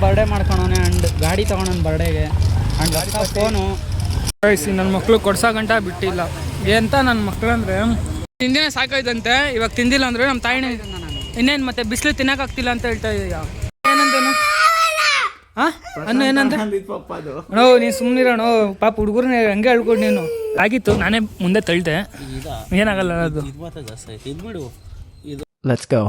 Birthday ಮಾಡ್ಕೊಳೋನೆ and ಗಾಡಿ ತೊಗೊಳೋನು ಬರ್ಡೇಗೆ and ಹೊಸ phone. ನನ್ನ ಮಕ್ಕಳು ಕೊಡ್ಸೋ ಗಂಟ ಬಿಟ್ಟಿಲ್ಲ. ಎಂತ ನನ್ನ ಮಕ್ಕಳು ಅಂದರೆ ತಿಂದಿನ ಸಾಕಾಯ್ತಂತೆ, ಇವಾಗ ತಿಂದಿಲ್ಲ ಅಂದರೆ ನಮ್ಮ ತಾಯಿನೇ ಇನ್ನೇನು ಮತ್ತೆ ಬಿಸಿಲು ತಿನ್ನೋಕ್ಕಾಗ್ತಿಲ್ಲ ಅಂತ ಹೇಳ್ತಾ ಇದೆಯಾ. ಏನಂತೇನು ಹಾಂ ಅನ್ನು ಏನಂತ ನೋ ನೀನು ಸುಮ್ಮನಿರೋಣ ಪಾಪ ಹುಡುಗರನ್ನ ಹಂಗೆ ಹೇಳ್ಕೊಡು ನೀನು. ಆಗಿತ್ತು ನಾನೇ ಮುಂದೆ ತಳ್ಳಿದೆ, ಏನಾಗಲ್ಲ ಅದು. Let's go.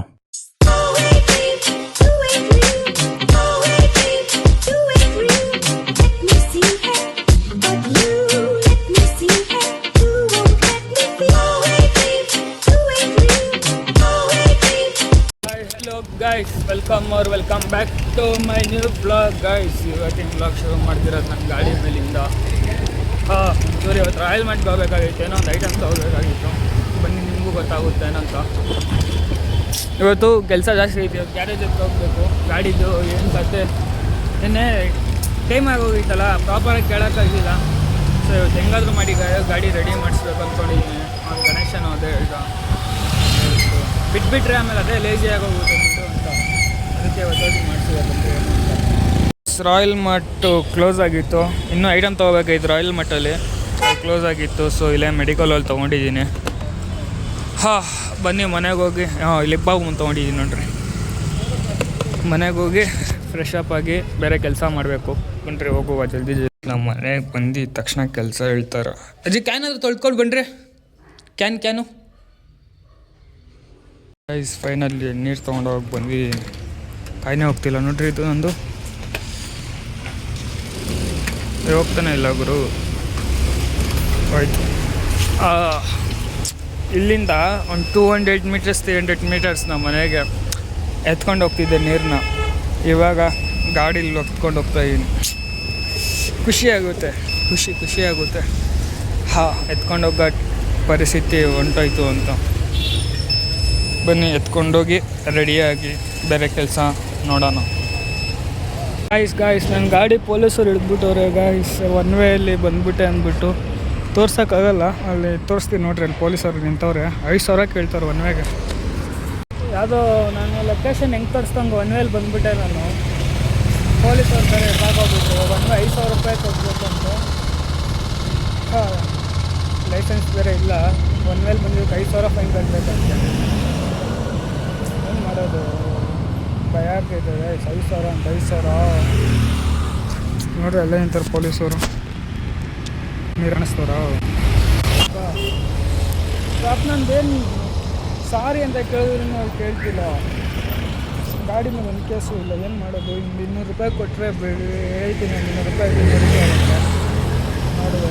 Guys welcome back to my new blog guys. ಇವತ್ತಿನ ಬ್ಲಾಗ್ ಶುರು ಮಾಡ್ತಿರೋದು ನನ್ನ ಗಾಡಿ ಮೇಲಿಂದ. ಸರಿ, ಇವತ್ತು ರಾಯಲ್ ಮಾರ್ಟ್ಗೆ ಹೋಗ್ಬೇಕಾಗಿತ್ತು, ಏನೋ ಒಂದು ಐಟಮ್ಸ್ ಹೋಗ್ಬೇಕಾಗಿತ್ತು. ಬನ್ನಿ ನಿಮಗೂ ಗೊತ್ತಾಗುತ್ತೆ ಏನಂತ. ಇವತ್ತು ಕೆಲಸ ಜಾಸ್ತಿ ಐತೆ, ಗ್ಯಾರೇಜ್ ಹತ್ರ ಹೋಗ್ಬೇಕು. ಗಾಡಿದು ಏನು ಕತೆ ನಿನ್ನೆ ಟೈಮ್ ಆಗೋಗಿತ್ತಲ್ಲ, ಪ್ರಾಪರಾಗಿ ಕೇಳೋಕ್ಕಾಗಿಲ್ಲ. ಸೊ ಇವತ್ತು ಹೆಂಗಾದರೂ ಮಾಡಿ ಗಾಡಿ ರೆಡಿ ಮಾಡಿಸ್ಬೇಕು ಅಂದ್ಕೊಂಡಿದ್ದೀನಿ. ಅವ್ನು ಗಣೇಶನ ಅದೇ ಹೇಳ್ದ, ಬಿಟ್ಬಿಟ್ರೆ ಆಮೇಲೆ ಅದೇ ಲೇಜಿಯಾಗಿ ಹೋಗುತ್ತೆ ಅಂತ, ಅದಕ್ಕೆ ಇವತ್ತು ಮಾಡಿಸ್ಬೇಕಂತ. ರಾಯಲ್ ಮಾರ್ಟ್ ಕ್ಲೋಸ್ ಆಗಿತ್ತು, ಇನ್ನೂ ಐಟಮ್ ತೊಗೋಬೇಕಾಗಿತ್ತು ರಾಯಲ್ ಮಾರ್ಟಲ್ಲಿ, ಕ್ಲೋಸ್ ಆಗಿತ್ತು. ಸೊ ಇಲ್ಲೇ ಮೆಡಿಕಲ್ ಅಲ್ಲಿ ತೊಗೊಂಡಿದ್ದೀನಿ. ಬನ್ನಿ ಮನೆಗೆ ಹೋಗಿ ಲಿಪ್ ಬಾಮ್ ತೊಗೊಂಡಿದ್ದೀನಿ ನೋಡ್ರಿ. ಮನೆಗೆ ಹೋಗಿ ಫ್ರೆಶ್ ಅಪ್ ಆಗಿ ಬೇರೆ ಕೆಲಸ ಮಾಡಬೇಕು. ಬನ್ನಿರಿ ಹೋಗುವ ಜಲ್ದಿ. ನಮ್ಮ ಮನೆಗೆ ಬಂದಿದ್ದ ತಕ್ಷಣ ಕೆಲಸ ಹೇಳ್ತಾರೆ. ಅಜ್ಜಿ ಕ್ಯಾನ್ ಆದರೂ ತೊಳ್ಕೊಂಡು ಬನ್ನಿರಿ. ಕ್ಯಾನು ಗೈಸ್ ಫೈನಲ್ಲಿ ನೀರು ತೊಗೊಂಡೋಗಿ ಬಂದಿದ್ದೀನಿ. ಕಾಯಿನೇ ಹೋಗ್ತಿಲ್ಲ ನೋಡ್ರಿ, ಇದು ನಂದು ಹೋಗ್ತಾನೆ ಇಲ್ಲ ಗುರು. ಆಯಿತು, ಇಲ್ಲಿಂದ ಒಂದು 200 ಮೀಟರ್ಸ್ 300 ಮೀಟರ್ಸ್ ನಮ್ಮ ಮನೆಗೆ ಎತ್ಕೊಂಡು ಹೋಗ್ತಿದ್ದೆ ನೀರನ್ನ. ಇವಾಗ ಗಾಡೀಲಿ ಹೊತ್ಕೊಂಡು ಹೋಗ್ತಾಯಿದ್ದೀನಿ. ಖುಷಿ ಆಗುತ್ತೆ. ಎತ್ಕೊಂಡೋಗೋ ಪರಿಸ್ಥಿತಿ ಹೊಂಟೋಯ್ತು ಅಂತ. ಬನ್ನಿ ಎತ್ಕೊಂಡೋಗಿ ರೆಡಿಯಾಗಿ ಬೇರೆ ಕೆಲಸ ನೋಡೋಣ. ಗಾಯ್ಸ್ ನನ್ನ ಗಾಡಿ ಪೊಲೀಸರು ಹಿಡಿದ್ಬಿಟ್ಟವ್ರೆ ಗಾಯ್ಸ್. ಒನ್ ವೇಯಲ್ಲಿ ಬಂದುಬಿಟ್ಟೆ ಅಂದ್ಬಿಟ್ಟು ತೋರ್ಸೋಕ್ಕಾಗಲ್ಲ, ಅಲ್ಲಿ ತೋರಿಸ್ತೀನಿ ನೋಡ್ರಿ. ಅಲ್ಲಿ ಪೊಲೀಸರು ನಿಂತವ್ರೆ, 5,000 ಕೇಳ್ತಾರೆ ಒನ್ ವೇಗೆ. ಯಾವುದೋ ನಾನು ಲೊಕೇಶನ್ ಹೆಂಗೆ ತೋರಿಸ್ದಂಗೆ ಒನ್ ವೇಲಿ ಬಂದುಬಿಟ್ಟೆ ನಾನು. ಪೊಲೀಸವ್ರು ಬೇರೆ ಸಾಕೋಗ್ಬಿಟ್ಟು ಒನ್ ವೇ 5,000 ರೂಪಾಯಿ ಕೊಡಬೇಕು ಅಂತ. ಲೈಸೆನ್ಸ್ ಬೇರೆ ಇಲ್ಲ, ಒನ್ ವೇಲಿ ಬಂದಿದ್ದಕ್ಕೆ 5,000 ಫೈನ್ ಕಟ್ಟಬೇಕಂತೆ. ಏನು ಮಾಡೋದು, ಭಯ ಆಗ್ತೈತೆ. 5,000 ಅಂತ 5,000 ನೋಡ್ರಿ. ಅಲ್ಲೇ ನಿಂತಾರೆ ಪೊಲೀಸವರು, ನೀರು ಅನಿಸ್ತವ್ರ. ಪಾಪ ನಂದೇನು ಸಾರಿ ಅಂತ ಕೇಳಿದ್ರು ಅವ್ರು ಕೇಳ್ತಿಲ್ಲ. ಗಾಡಿ ಮೇಲೆ ಒಂದು ಕೇಸು ಇಲ್ಲ, ಏನು ಮಾಡೋದು. 200 ರೂಪಾಯಿ ಕೊಟ್ಟರೆ ಹೇಳ್ತೀನಿ, 200 ರೂಪಾಯಿ ನೋಡುವ.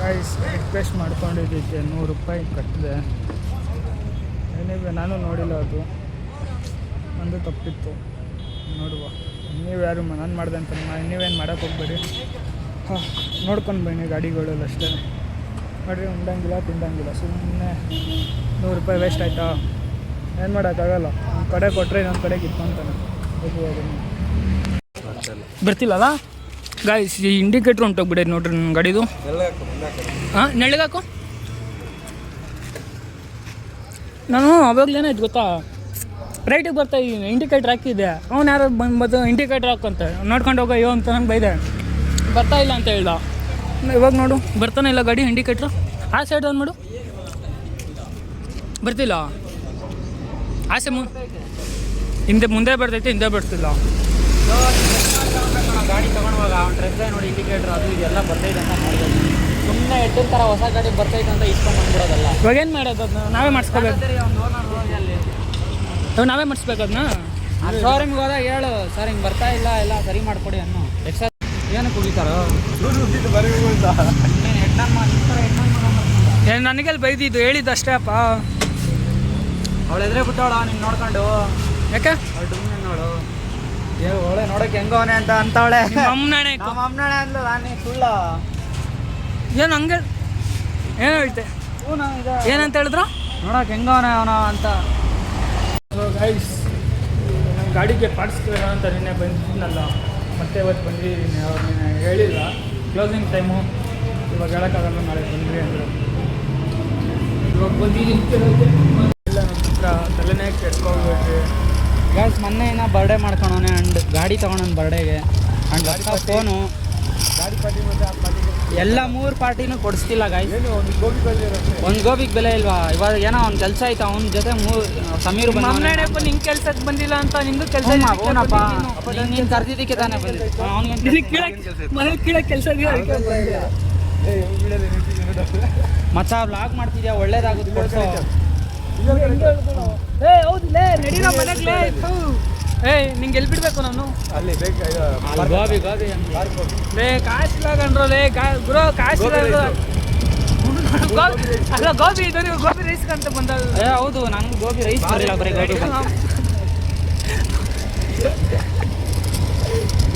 ಗೈಸ್ ರಿಕ್ವೆಸ್ಟ್ ಮಾಡ್ಕೊಂಡಿದ್ದಕ್ಕೆ 100 ರೂಪಾಯಿ ಕಟ್ಟಿದೆ. ಏನಿವೆ ನಾನು ನೋಡಿಲ್ಲ, ಅದು ನಂದು ತಪ್ಪಿತ್ತು. ನೋಡುವ, ನೀವ್ಯಾರು ನಾನು ಮಾಡಿದೆ ಅಂತ ನೀವೇನು ಮಾಡೋಕ್ಕೆ ಹೋಗ್ಬೇಡಿ. ನೋಡ್ಕೊಂಡು ಬನ್ನಿ ಗಾಡಿಗಳೆಲ್ಲ ಅಷ್ಟೇ. ನೋಡಿರಿ, ಉಂಡಂಗಿಲ್ಲ ತಿಂದಂಗಿಲ್ಲ, ಸುಮ್ಮನೆ 100 ರೂಪಾಯಿ ವೇಸ್ಟ್ ಆಯಿತಾ. ಏನು ಮಾಡೋಕ್ಕಾಗಲ್ಲ. ಒಂದು ಕಡೆ ಕೊಟ್ಟರೆ ಇನ್ನೊಂದು ಕಡೆ ಕಿತ್ಕೊಂತಾನೆ. ಬರ್ತಿಲ್ಲಲ್ಲ ಗಾಯ್ಸ್. ಈ ಇಂಡಿಕೇಟ್ರ್ ಹೊಂಟೋಗ್ಬಿಡೈತೆ ನೋಡ್ರಿ ನನ್ನ ಗಾಡಿದು. ನೆಳಗಾಕು. ನಾನು ಅವಾಗಲೇನಾಯ್ತು ಗೊತ್ತಾ, ರೈಟಿಗೆ ಬರ್ತಾಯಿದ್ದೀನಿ, ಇಂಡಿಕೇಟ್ರ್ ಹಾಕಿದ್ದೆ. ಅವ್ನು ಯಾರು ಬಂದು ಇಂಡಿಕೇಟ್ರ್ ಹಾಕಂತ ನೋಡ್ಕೊಂಡು ಹೋಗೋ ಅಂತ ನಂಗೆ ಬೈದೆ. ಬರ್ತಾ ಇಲ್ಲ ಅಂತ ಹೇಳ್ದ. ಇವಾಗ ನೋಡು ಬರ್ತಾನೆ ಇಲ್ಲ ಗಾಡಿ ಇಂಡಿಕೇಟ್ರು. ಆ ಸೈಡ್ ಒಂದು ಮಾಡು, ಬರ್ತಿಲ್ಲ. ಆಸೆ ಮುಂದೆ ಬರ್ತೈತೆ, ಹಿಂದೆ ಬರ್ತಿಲ್ಲ. ಗಾಡಿ ತೊಗೊಂಡವಾಗ ಅವ್ನು ಟ್ರೆಸ್ಸೇ ನೋಡಿ ಇಂಡಿಕೇಟ್ರ್ ಅದು ಇದೆಲ್ಲ ಬರ್ತೈತೆ ಅಂತ ಮಾಡಿದೆ. ಸುಮ್ಮನೆ ಎಟ್ಟಿನ ಥರ ಹೊಸ ಗಾಡಿ ಬರ್ತೈತೆ ಅಂತ ಇಸ್ಕೊಂಡು ಬಂದ್ಬಿಡೋದಲ್ಲ. ಇವಾಗ ಏನು ಮಾಡೋದು, ಅದನ್ನ ನಾವೇ ಮಾಡಿಸ್ಕೋಬೇಕು. ನಾವೇ ಮಾಡಿಸ್ಬೇಕು ಅದನ್ನ. ಶೋರೂಮ್ಗೆ ಹೋದಾಗ ಹೇಳು, ಸರ್ ಹಿಂಗೆ ಬರ್ತಾ ಇಲ್ಲ, ಎಲ್ಲ ಸರಿ ಮಾಡಿಕೊಡಿ ಅನ್ನೋ. ಎಕ್ಸ್ಟ್ರಾ ಏನು ಕುಡಿತಾರೋ ನನಗೆಲ್ಲಿ ಬೈದಿದ್ದು, ಹೇಳಿದ್ದು ಅಷ್ಟೇ ಅಪ್ಪ. ಅವಳು ಎದುರೇ ಬಿಟ್ಟವಳ ನೀನು ನೋಡ್ಕೊಂಡು. ಯಾಕೆ ಅವಳು ನೋಡು, ಒಳ್ಳೆ ನೋಡೋಕೆ ಹೆಂಗವನೆ ಅಂತ ಅಂತವಳೆ. ಅಮ್ಮನಾಣೆ ಅಮ್ಮನಾಣೆ ಅಂದ್ಲು, ನಾನೇ ಸುಳ್ಳ. ಏನು ಹಂಗೆ ಏನು ಹೇಳ್ತೆ, ಏನಂತ ಹೇಳಿದ್ರು, ನೋಡೋಕೆ ಹೆಂಗವನೆ ಅವನ ಅಂತ. ಗೈಸ್ ನನ್ನ ಗಾಡಿಗೆ ಪಾರ್ಟ್ಸ್ ಕೇಳೋಣ ಅಂತ ನಿನ್ನೆ ಬಂದಿದ್ದೀನಲ್ಲ, ಮತ್ತೆ ಇವತ್ತು ಬಂದಿದ್ದೀನಿ. ಅವ್ರು ನಿನ್ನೆ ಹೇಳಿಲ್ಲ ಕ್ಲೋಸಿಂಗ್ ಟೈಮು, ಇವಾಗ ಹೇಳೋಕ್ಕಾಗಲ್ಲ, ನಾಳೆ ಬಂದ್ರಿ ಅಂದರು. ಇವಾಗ ಬಂದಿದ್ದೀನಿ. ಇಲ್ಲ ನನ್ನ ಹತ್ರ ತಲೆನೇ ಕೆಡ್ಸ್ಕೊಳ್ಬೇಕು. ಗ್ಯಾಸ್ ಮೊನ್ನೆ ಏನೋ ಬರ್ಡೇ ಮಾಡ್ಕೊಳೋನೆ ಆ್ಯಂಡ್ ಗಾಡಿ ತೊಗೊಳೋನು ಬರ್ಡೇಗೆ ಆ್ಯಂಡ್ ಹೊಸ ಫೋನು. ಗಾಡಿ ಪಾರ್ಟಿ ಮತ್ತೆ ಎಲ್ಲ 3 ಪಾರ್ಟಿನೂ ಕೊಡಿಸ್ತಿಲ್ಲ ಗಾಯ್ಸ್. ಒಂದು ಗೋಬಿಗೆ ಬೆಲೆ ಇಲ್ವಾ? ಇವಾಗ ಏನೋ ಅವ್ನ ಕೆಲಸ ಆಯ್ತು, ಅವನ ಜೊತೆ ಸಮೀರ್ ಮಮ್ಮನಪ್ಪ ನಿಂಗೆ ಕೆಲ್ಸಕ್ಕೆ ಬಂದಿಲ್ಲ ಅಂತ ನಿಂದು ಕೆಲಸ ಅವನಪ್ಪ ನೀನು ಕರ್ದಿದ್ದಕ್ಕೆ ತಾನೇ ಬಂದಿದ್ದು ಮನೆ ಕೀಳಕ್ಕೆ ಕೆಲಸ ಮಚ್ಚ ವ್ಲಾಗ್ ಮಾಡ್ತಿದ್ಯಾ, ಒಳ್ಳೇದಾಗುತ್ತೆ ಕೊಡ್ಸೋ. ಹೌದಿಲ್ಲ ನಡೀರೋ ಮನೆಗ್ಲೇ. ನಿಂಗೆ ಎಲ್ಲಿ ಬಿಡ್ಬೇಕು ನಾನು ಅಲ್ಲಿ ಗೋಬಿ ಗೋಬಿ ಲೇ ಕಾಸಿಲ್ಲ ಕಣ್ರೋ ಗುರು ಕಾಸಿಲ್ಲ. ಅಲ್ಲ ಗೋಬಿ ಇದು ನೀವು ಗೋಬಿ ರೈಸ್ ಅಂತ ಬಂದಲ್ಲ. ಹೌದು, ನಂಗೆ ಗೋಬಿ ರೈಸ್ ಬರಲಿಲ್ಲ, ಬರೀ ಗಾಡಿ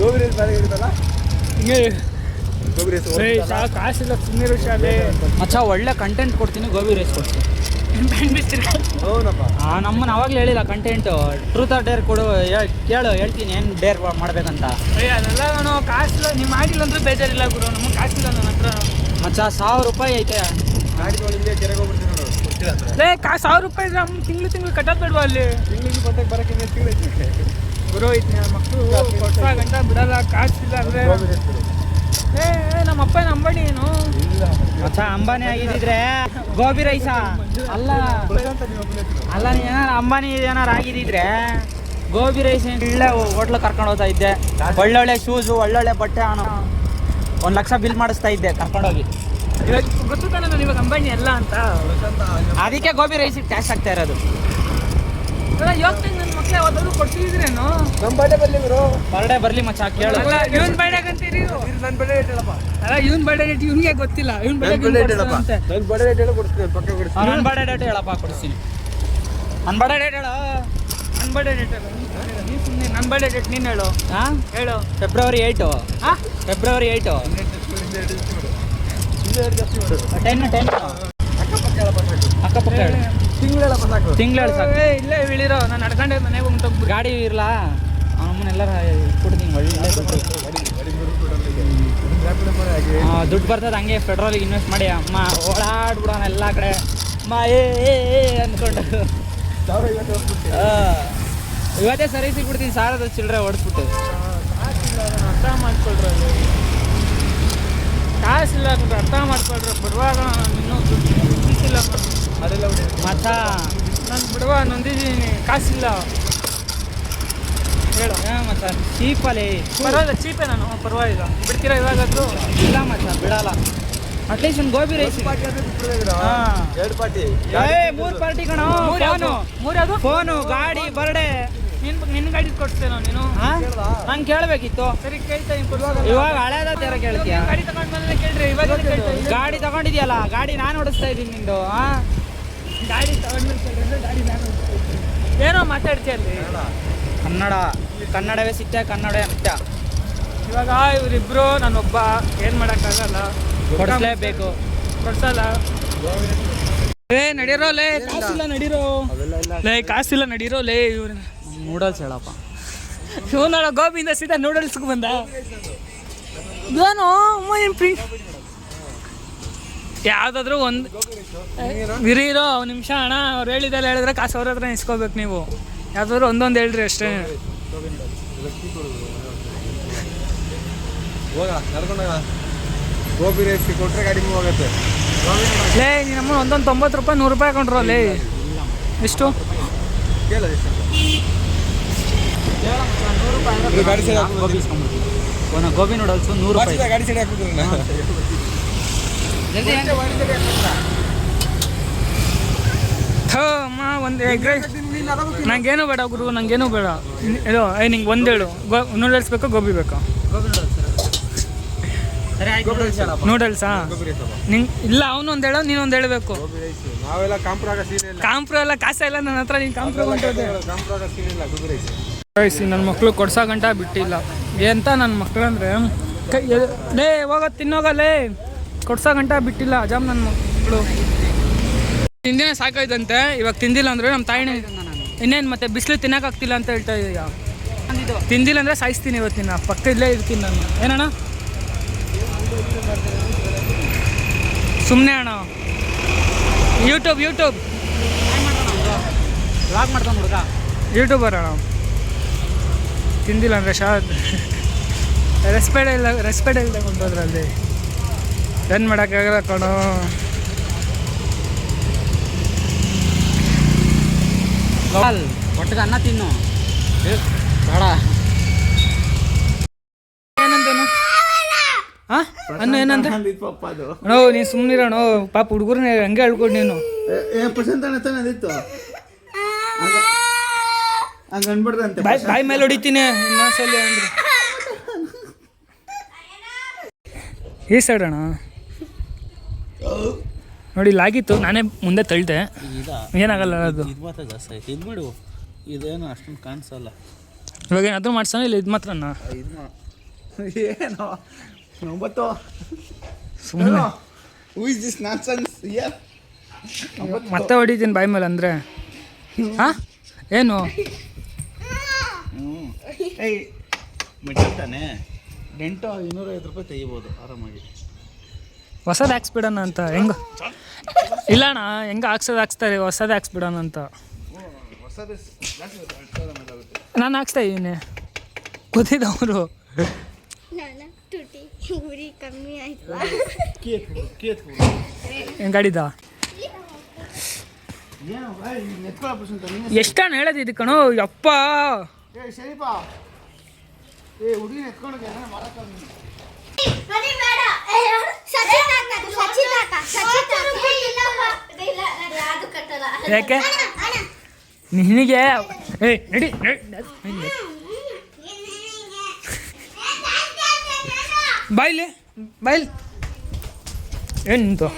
ಗೋಬಿ ರೈಸ್ ಬೇರೆ ಇರುತ್ತಲ್ಲ, ಹಿಂಗೆ ಗೋಬಿ ರೈಸ್ ಕಾಸಿಲ್ಲ ಸುಮ್ಮನೆ ಶಾಲೆ. ಮಚ್ಚ ಒಳ್ಳೆ ಕಂಟೆಂಟ್ ಕೊಡ್ತೀನಿ, ಗೋಬಿ ರೈಸ್ ಕೊಡ್ತೀನಿ. ಹೌದಪ್ಪ. ನಮ್ಮನ್ನು ಅವಾಗಲೇ ಹೇಳಿಲ್ಲ ಕಂಟೆಂಟು. ಟ್ರೂತ್ ಆರ್ ಡೇರ್ ಕೊಡು, ಕೇಳು, ಹೇಳ್ತೀನಿ ಏನು ಡೇರ್ ಮಾಡ್ಬೇಕಂತ. ಅದೆಲ್ಲ ನಾನು ಕಾಸಿಲ್ಲ, ನೀವು ಮಾಡಿಲ್ಲ ಅಂದ್ರೆ ಬೇಜಾರಿಲ್ಲ ಗುರು, ನಮಗೆ ಕಾಸಿಲ್ಲ ನನ್ನ ಹತ್ರ. ಮಚ್ಚ 1000 ರೂಪಾಯಿ ಐತೆ ಗಾಡಿ ತೊಗೊಂಡು ಇಲ್ಲೇ ಕೆರೆಗೆ ಹೋಗ್ಬಿಡ್ತೀನಿ ನೋಡು, ಗೊತ್ತಿಲ್ಲ ಅಂತ. ಲೇ 1000 ರೂಪಾಯಿ ಇದ್ರೆ ತಿಂಗಳು ಕಟ್ಟೋದು ಬೇಡವಾ ಅಲ್ಲಿ? ತಿಂಗಳಿಗೆ ಬರ್ತಕ್ಕೆ ಬರೋಕ್ಕೆ ಇನ್ನೇನು ತಿಂಗಳೈತಿ ಗುರು ಐತಿ ಮಕ್ಕಳು ಕೊಡ್ಸ ಗಂಟ ಬಿಡಲ್ಲ, ಕಾಸಿಲ್ಲ ಅಂದರೆ. ಗೋಬಿ ರೈಸ್ ಕೊಡು. ನಮ್ಮ ಅಪ್ಪನ ಅಂಬಾನಿ ಏನು ಇಲ್ಲ ಮಚ್ಚ ಅಂಬಾನಿ ಆಗಿದ್ದಿದ್ರೆ ಗೋಬಿ ರೈಸಾ ಅಲ್ಲ ಅಲ್ಲ, ನೀ ಏನಾರು ಅಂಬಾನಿ ಏನಾರು ಆಗಿದ್ದಿದ್ರೆ ಗೋಬಿ ರೈಸ್ ಒಳ್ಳೆ ಹೋಟ್ಲು ಕರ್ಕೊಂಡು ಹೋಗ್ತಾ ಇದ್ದೆ. ಒಳ್ಳೊಳ್ಳೆ ಶೂಸು, ಒಳ್ಳೊಳ್ಳೆ ಬಟ್ಟೆ, 1 ಲಕ್ಷ ಬಿಲ್ ಮಾಡಿಸ್ತಾ ಇದ್ದೆ ಕರ್ಕೊಂಡೋಗಿ. ಇವಾಗ ಗೊತ್ತು ತಾನೆ ನಾನು ಇವಾಗ ಅಂಬಾನಿ ಅಲ್ಲ ಅಂತ. ಅದಕ್ಕೆ ಗೋಬಿ ರೈಸಿಗೆ ಕ್ಯಾಶ್ ಆಗ್ತಾ ಇರೋದು. ಯೋಗ್ತೀನಿ ನನ್ನ ಮಕ್ಳು ಯಾವತ್ತಾದ್ರು ಕೊಡ್ಸಿದ್ರೇನು? ನಮ್ಮ ಬಡ್ಡೆ ಬರಲಿ ಗುರು, ಬರ್ಡೇ ಬರಲಿ ಮಚ್ಚ, ಕೇಳು. ಅಲ್ಲ ಇವನ್ ಬೈಡಾಗಂತೀರಿ, ನನ್ನ ಬಡ್ಡೆ ರೇಟ್ ಹೇಳಪ್ಪ. ಅಲ್ಲ ಇವನ್ ಬೈಡ ರೇಟ್ ಇವ್ನಿಗೆ ಗೊತ್ತಿಲ್ಲ, ಇವನ್ ಬೈಡ ನನ್ನ ಬಡ್ಡೆ ರೇಟ್ ಹೇಳಪ್ಪ, ನನ್ನ ಬಡ್ಡೆ ರೇಟ್ ಹೇಳ ಕೊಡ್ತೀನಿ, ಪಕ್ಕ ಕೊಡ್ತೀನಿ. ನನ್ನ ಬರ್ಡೇ ಡೇಟ್ ಹೇಳಪ್ಪ, ಕೊಡಿಸ್ತೀನಿ. ನನ್ನ ಬರ್ಡೇ ಡೇಟ್ ಹೇಳು. ನನ್ನ ಬೈಡ ರೇಟ್ ಹೇಳು ನೀ ಸುಮ್ಮನೆ. ನನ್ನ ಬೈಡ ರೇಟ್ ನೀನು ಹೇಳು. ಹಾಂ ಹೇಳು. ಫೆಬ್ರವರಿ 8. ಹಾಂ ಫೆಬ್ರವರಿ 8. 10 ಅಕ್ಕಪಕ್ಕ ಹೇಳಪ್ಪ ಸಾಕು, ಅಕ್ಕಪಕ್ಕ ಹೇಳು. ತಿಂಗಳು ಹೇಳಪ್ಪ ಸಾಕು. ತಿಂಗಳು ಹೇಳು ಸಾಕು. ಇಲ್ಲೇ ಇಳಿರೋ, ನಾನು ನಡ್ಕೊಂಡೆ ಮನೆಗೆ ಹೋಗ್ಬಿಟ್ಟು. ಗಾಡಿ ಇರಲ್ಲ, ಅವನಮ್ಮನ್ನೆಲ್ಲರ ಕೊಡ್ತೀನಿ, ಒಳ್ಳೆ ದುಡ್ಡು ಬರ್ತದೆ. ಹಂಗೆ ಪೆಟ್ರೋಲಿಗೆ ಇನ್ವೆಸ್ಟ್ ಮಾಡಿ ಅಮ್ಮ ಓಡಾಡ್ಬಿಡೋಣ ಎಲ್ಲ ಕಡೆ. ಅಮ್ಮ ಅಂದ್ಕೊಂಡು ಇವತ್ತೇ ಸರಿ ಸಿಗ್ಬಿಡ್ತೀನಿ, ಸಾರದ ಚಿಲ್ಲರೆ ಓಡಿಸ್ಬಿಟ್ಟು. ಅರ್ಥ ಮಾಡ್ಕೊಳ್ರಿ, ಕಾಸಿಲ್ಲ ಅಂದ್ರೆ ಅರ್ಥ ಮಾಡ್ಕೊಳ್ರಿ. ಬಿಡುವಾಗ ಇನ್ನೂ ದುಡ್ಡಿಲ್ಲ ಅದೆಲ್ಲ ಮಚ್ಚ ನಾನು ಬಿಡುವ ನೊಂದಿದ್ದೀನಿ, ಕಾಸಿಲ್ಲ ಹೇಳು. ಮಚ್ಚ ಚೀಪಲ್ಲಿ ಪರವಾಗಿಲ್ಲ, ಚೀಪೇ ನಾನು, ಪರವಾಗಿಲ್ಲ. ಬಿಡ್ತೀರಾ ಇವಾಗದ್ದು? ಇಲ್ಲ ಮಚ್ಚ, ಬಿಡಲ್ಲ. ಅಟ್ಲೀಸ್ಟ್ ಒಂದು ಗೋಬಿ ರೈಸ್. 2 ಪಾರ್ಟಿ 3 ಪಾರ್ಟಿ ಕಣ. ಮೂರು ಯಾವುದು? ಫೋನು, ಗಾಡಿ, ಬರ್ಡೇ. ನಿನ್ನ ಗಾಡಿ ಕೊಡ್ತೇನೋ ನೀನು? ನಂಗೆ ಕೇಳಬೇಕಿತ್ತು. ಸರಿ ಕೇಳ್ತಾ ಇವಾಗ ಹಳೇದ ತರ ಕೇಳ್ತೀಯ? ಗಾಡಿ ತಗೊಂಡ್ಮೇಲೆ ಕೇಳ್ರಿ, ಇವಾಗ ಕೇಳ್ತಾ. ಗಾಡಿ ತಗೊಂಡಿದ್ಯಲ್ಲ, ಗಾಡಿ ನಾನು ಓಡಿಸ್ತಾ ಇದ್ದೀನಿ ನಿಂದು. ಗಾಡಿ ತಗೊಂಡ್ಮೇಲೆ ಕೇಳಿದ್ರೆ ಗಾಡಿ ನಾನು ಏನೋ ಮಾತಾಡ್ತೀಯ ಅಲ್ಲಿ. ಕನ್ನಡವೇ ಸಿಕ್ಕ, ಕನ್ನಡವೇ ಅಂತ್ಯ. ಇವಾಗ ಇವರಿಬ್ರು ನಾನೊಬ್ಬ, ಏನು ಮಾಡೋಕ್ಕಾಗಲ್ಲ, ಕೊಡಿಸ್ಲೇಬೇಕು. ಕೊಡ್ಸಲ್ಲ. ನಡೀರೋ ಲೇ, ಕಾಸಿಲ್ಲ ನಡೀರೋ ಲೇ, ಕಾಸಿಲ್ಲ ನಡೀರೋ ಲೇ. ಇವ್ರು ನೂಡಲ್ಸ್ ಹೇಳಪ್ಪ. ಇವನ ಗೋಬಿಯಿಂದ ಸೀದಾ ನೂಡಲ್ಸ್ಗೆ ಬಂದ. ಏನು ಪ್ರಿಂಟ್ ಯಾವುದಾದ್ರೂ ಒಂದು ಇರೋ ನಿಮಿಷ ಅಣ್ಣ, ಅವ್ರು ಹೇಳಿದೆಲ್ಲ ಹೇಳಿದ್ರೆ ಕಾಸು ಅವ್ರ ಹತ್ರ ಇಸ್ಕೋಬೇಕು ನೀವು. ಯಾವುದಾದ್ರು ಒಂದೊಂದು ಹೇಳ್ರಿ ಅಷ್ಟೇ. ಗೋಬಿ ರೈಸ್ ಕೊಟ್ಟರೆ ಗಾಡಿ ಮೂವ್ ಆಗುತ್ತೆ. ಲೇ ನಮ್ಮ ಒಂದೊಂದು 90 ರೂಪಾಯಿ 100 ರೂಪಾಯಿ ಹಾಕೊಂಡ್ರು ಲೇ. ಎಷ್ಟು ಕೇಳ ಗಾಡಿ ಸೈಡ್ ಹಾಕಿ ಗೋಬಿ ನೂಡಲ್ಸ್ 100 ರೂಪಾಯಿ. ಗಾಡಿ ಸೈಡ್ ಹಾಕ್ಬಿಟ್ಟು ಅಮ್ಮ ಒಂದು ಎಗ್ ರೈಸ್ ನಂಗೇನು ಬೇಡ ಗುರು, ನಂಗೇನು ಬೇಡ. ಇದು ನಿಂಗೆ ಒಂದು ಹೇಳು, ನೂಡಲ್ಸ್ ಬೇಕು, ಗೋಬಿ ಬೇಕು? ನೂಡಲ್ಸಾ? ನಿಂಗೆ ಇಲ್ಲ, ಅವನು ಒಂದು ಹೇಳೋ, ನೀನು ಒಂದು ಹೇಳಬೇಕು. ನಾವೆಲ್ಲ ಕಾಂಪ್ರಾಗ ಸೀನ್ ಇಲ್ಲ, ಕಾಂಪ್ರೋ ಎಲ್ಲ ಕಾಸ ಇಲ್ಲ ನನ್ನ ಹತ್ರ, ನೀನು ಕಾಂಪ್ರೋ ಹೊಂಟೋದೆ. ಕಾಂಪ್ರಾಗ ಸೀನ್ ಇಲ್ಲ. ಗೋಬಿ ರೈಸ್ ನನ್ನ ಮಕ್ಕಳು ಕೊಡ್ಸೋ ಗಂಟ ಬಿಟ್ಟಿಲ್ಲ. ಎಂತ ನನ್ನ ಮಕ್ಕಳು ಅಂದರೆ ಲೇ ಹೋಗ ತಿನ್ನೋಗಲೇ, ಕೊಡ್ಸೋ ಗಂಟ ಬಿಟ್ಟಿಲ್ಲ ಅಜಾಮ್ ನನ್ನ ಮಕ್ಕಳು. ತಿಂದಿನ ಸಾಕಾಯ್ತಂತೆ, ಇವಾಗ ತಿಂದಿಲ್ಲ ಅಂದರೆ ನಮ್ಮ ತಾಯಿನೇ ಇನ್ನೇನು ಮತ್ತೆ ಬಿಸಿಲು ತಿನ್ನೋಕ್ಕಾಗ್ತಿಲ್ಲ ಅಂತ ಹೇಳ್ತಾ ಇದೀಯ. ತಿಂದಿಲ್ಲ ಅಂದರೆ ಸಾಯಿಸ್ತೀನಿ ಇವತ್ತಿನ, ಪಕ್ಕ ಇಲ್ಲೇ ಇರ್ತೀನಿ ನಾನು. ಏನಣ್ಣ ಸುಮ್ಮನೆ ಅಣ್ಣ. ಯೂಟ್ಯೂಬ್ ವ್ಲಾಗ್ ಮಾಡ್ತಾನೆ ಹುಡುಗ, ಯೂಟ್ಯೂಬರ್ ಅಣ್ಣ. ತಿಂದಿಲ್ಲ ಅಂದರೆ ರೆಸ್ಪೆಕ್ಟ್ ಇಲ್ಲ ಕೊಂಡೋದ್ರಲ್ಲಿ ಏನು ಮಾಡೋಕ್ಕಾಗಲ್ಲ ಕಣೋ. ಒಟ್ಟಿಗೆ ಅನ್ನ ತಿನ್ನು ಬೇಡ. ಏನಂತನು ಹಾಂ ಅನ್ನ ಏನಂತ ಅಣ್ಣೋ ನೀನು ಸುಮ್ಮನಿರೋಣ ಪಾಪ ಹುಡುಗರನ್ನ ಹಂಗೆ ಹೇಳ್ಕೊಡು ನೀನು. ಬಾಯಿ ಮೇಲೆ ಹೊಡಿತೀನಿ ಇನ್ನೊಂದ್ಸಲಿ ಅಂದ್ರೆ ಈ ಸೈಡ್ ಅಣ್ಣ ನೋಡಿ ಲಾಗಿತ್ತು, ನಾನೇ ಮುಂದೆ ತಳ್ಳಿದೆ, ಏನಾಗಲ್ಲ ಅದು. ಇದ್ಬಿಡು, ಇದೇನು ಅಷ್ಟೊಂದು ಕಾಣಿಸಲ್ಲ. ಇವಾಗ ಏನಾದರೂ ಮಾಡ್ಸೋಣ ಇಲ್ಲ ಇದು ಮಾತ್ರ ಏನೋ 9 ಸುಮ್ಮನೆ ನಾನ್ಸೆನ್ಸ್. ಮತ್ತೆ ಹೊಡಿತೀನಿ ಬಾಯಿ ಮೇಲೆ ಅಂದರೆ. ಹಾಂ ಏನು ತಾನೆ ಡೆಂಟು 250 ರೂಪಾಯಿ ತೆಗಿಬೋದು ಆರಾಮಾಗಿ. ಹೊಸದು ಹಾಕ್ಸ್ಬಿಡೋಣ ಅಂತ. ಹೆಂಗೆ ಇಲ್ಲ ಅಣ್ಣ, ಹೆಂಗೆ ಹಾಕ್ಸ್ತಾರೆ, ಹೊಸದೇ ಹಾಕ್ಸ್ಬಿಡೋಣ ಅಂತ. ನಾನು ಹಾಕ್ಸ್ತಾ ಇದ್ದೀನಿ ಗೊತ್ತಿದ್ದವರು. ಗಾಡಿದ ಎಷ್ಟಣ್ಣ ಹೇಳೋದಿದ್ದು ಕಣೋ ಯಪ್ಪ. ಯಾಕೆ ನಿನಗೆ ನಡಿ ಬಾಯ್ಲಿ ಏನು ನಿಂತು